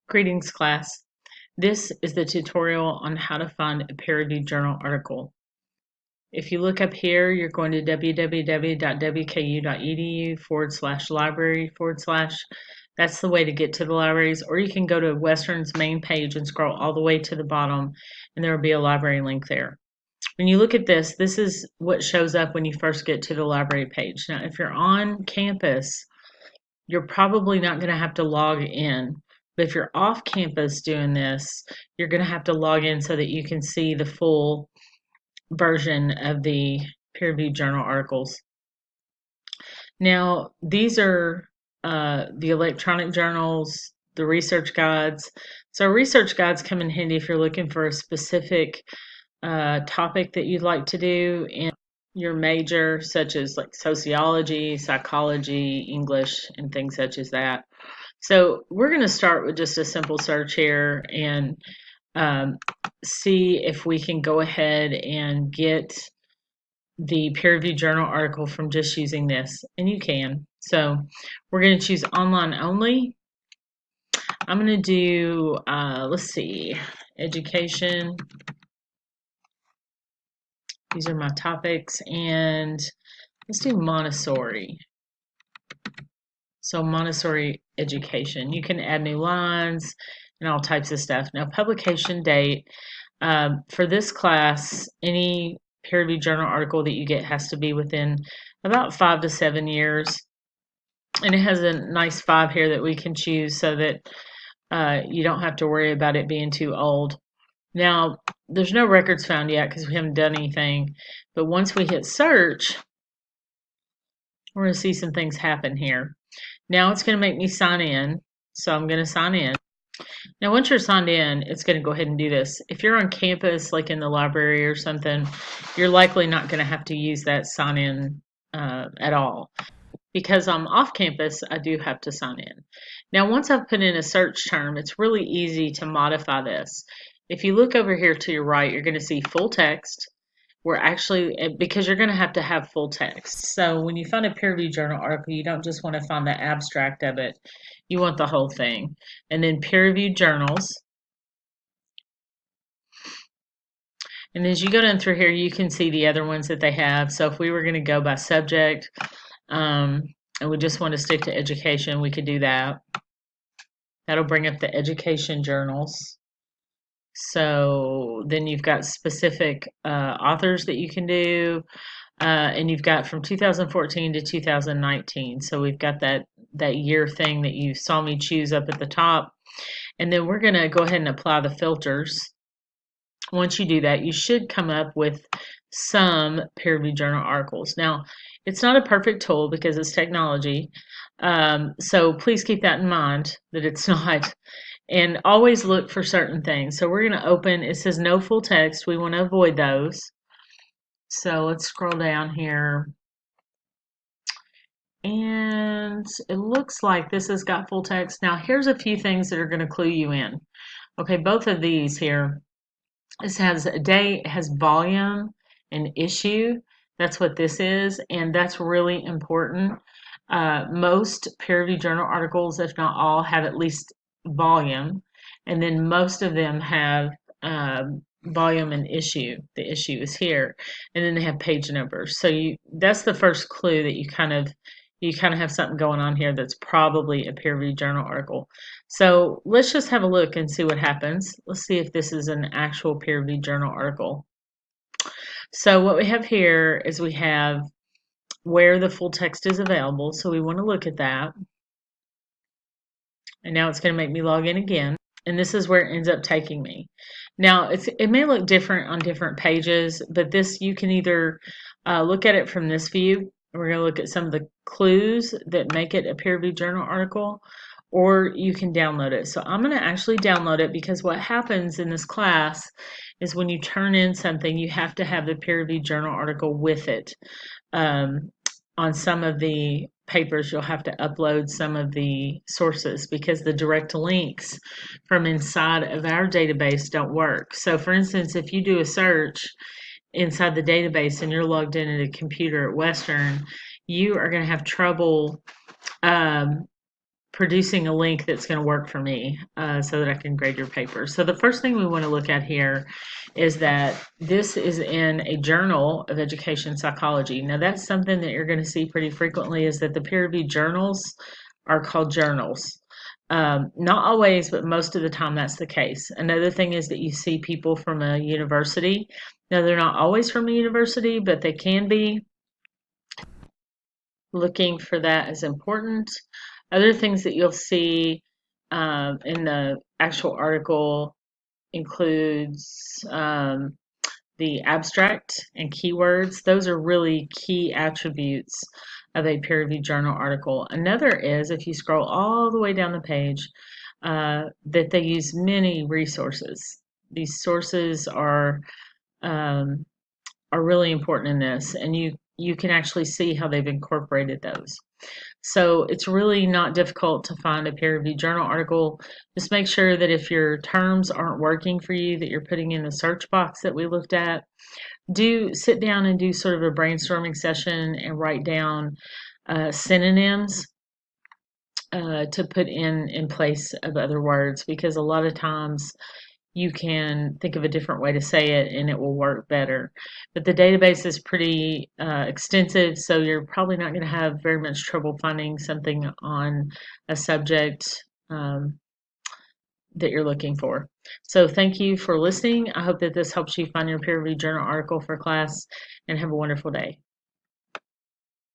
Greetings, class. This is the tutorial on how to find a peer-reviewed journal article. If you look up here, you're going to www.wku.edu/library/. That's the way to get to the libraries, or you can go to Western's main page and scroll all the way to the bottom, and there will be a library link there. When you look at this, this is what shows up when you first get to the library page. Now, if you're on campus, you're probably not going to have to log in. But if you're off campus doing this, you're going to have to log in so that you can see the full version of the peer-reviewed journal articles. Now, these are the electronic journals, the research guides. So research guides come in handy if you're looking for a specific topic that you'd like to do in your major, such as like sociology, psychology, English, and things such as that. So we're going to start with just a simple search here and see if we can go ahead and get the peer-reviewed journal article from just using this, and you can. So we're going to choose online only. I'm going to do, let's see, education. These are my topics, and let's do Montessori. So Montessori education. You can add new lines and all types of stuff. Now, publication date. For this class, any peer-reviewed journal article that you get has to be within about 5 to 7 years. And it has a nice 5 here that we can choose so that you don't have to worry about it being too old. Now, there's no records found yet because we haven't done anything. But once we hit search, we're going to see some things happen here. Now it's going to make me sign in. So I'm going to sign in. Now, once you're signed in, it's going to go ahead and do this. If you're on campus, like in the library or something, you're likely not going to have to use that sign in at all. Because I'm off campus, I do have to sign in. Now, once I've put in a search term, it's really easy to modify this. If you look over here to your right, you're going to see full text. We're actually, because you're going to have full text. So when you find a peer-reviewed journal article, you don't just want to find the abstract of it. You want the whole thing. And then peer-reviewed journals. And as you go down through here, you can see the other ones that they have. So if we were going to go by subject, and we just want to stick to education, we could do that. That'll bring up the education journals. So then you've got specific authors that you can do, and you've got from 2014 to 2019. So we've got that year thing that you saw me choose up at the top. And then we're going to go ahead and apply the filters. Once you do that, you should come up with some peer-reviewed journal articles. Now, it's not a perfect tool because it's technology, so please keep that in mind that it's not. And always look for certain things. So we're going to open, it says no full text. We want to avoid those. So let's scroll down here. And it looks like this has got full text. Now here's a few things that are going to clue you in. Okay, both of these here. This has a date, it has volume and issue. That's what this is, and that's really important. Most peer-reviewed journal articles, if not all, have at least volume, and then most of them have volume and issue. The issue is here, and then they have page numbers. So that's the first clue that you kind of have something going on here that's probably a peer-reviewed journal article. So let's just have a look and see what happens. Let's see if this is an actual peer-reviewed journal article. So what we have here is we have where the full text is available. So we want to look at that. And now it's going to make me log in again. And this is where it ends up taking me. Now, it may look different on different pages, but this, you can either look at it from this view. We're going to look at some of the clues that make it a peer-reviewed journal article, or you can download it. So I'm going to actually download it because what happens in this class is when you turn in something, you have to have the peer-reviewed journal article with it. On some of the papers, you'll have to upload some of the sources because the direct links from inside of our database don't work. So for instance, if you do a search inside the database and you're logged in at a computer at Western, you are going to have trouble producing a link that's going to work for me so that I can grade your paper. So the first thing we want to look at here is that this is in a journal of education psychology. Now that's something that you're going to see pretty frequently, is that the peer-reviewed journals are called journals. Not always, but most of the time that's the case. Another thing is that you see people from a university. Now they're not always from a university, but they can be. Looking for that is important. Other things that you'll see in the actual article includes the abstract and keywords. Those are really key attributes of a peer-reviewed journal article. Another is, if you scroll all the way down the page, that they use many resources. These sources are really important in this, and you can actually see how they've incorporated those. So it's really not difficult to find a peer-reviewed journal article. Just make sure that if your terms aren't working for you, that you're putting in the search box that we looked at. Do sit down and do sort of a brainstorming session and write down synonyms to put in place of other words, because a lot of times you can think of a different way to say it and it will work better. But the database is pretty extensive, so you're probably not going to have very much trouble finding something on a subject that you're looking for. So thank you for listening. I hope that this helps you find your peer-reviewed journal article for class, and have a wonderful day.